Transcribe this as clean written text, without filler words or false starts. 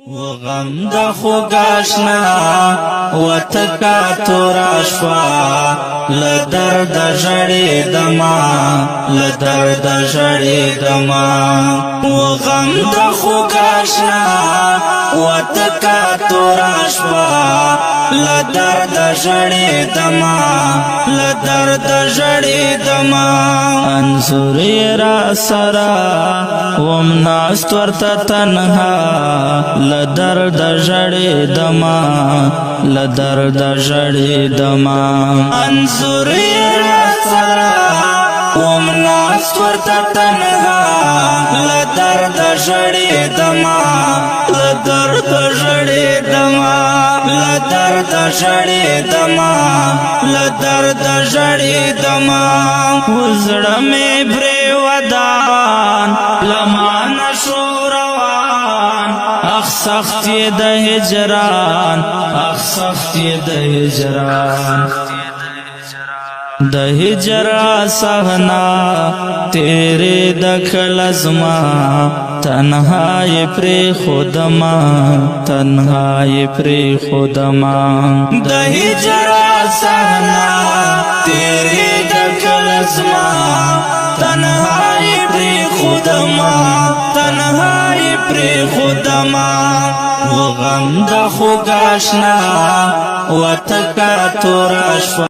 وغم د خوگاشنا و تکا توراشوا لدرد جڑی دما لدرد جڑی دما وغم د خوگاشنا و تکا توراشوا لدرد جڑی دما لدرد جڑی دما انظر را سرا ومناست ورتا تنها لدرد جڑی دما لدرد جڑی دما انظر را سرا ومناست ورتا تنها لدرد جڑی دما لدرد جڑی دما لدرد جڑی دما لدرد جڑی دما وزڑ میں بری ودان لمان شوروان اخ سختی د هجران اخ سختی د هجران د هجر سہنا تیرے دکھل ازما تنہائی پری خودما تنہائی پری خودما د هجر سہنا تیرے دکھل ازما تنہائی پری خودما تنہائی پری خودما وغم د خوگاشنا و تکا توراشوا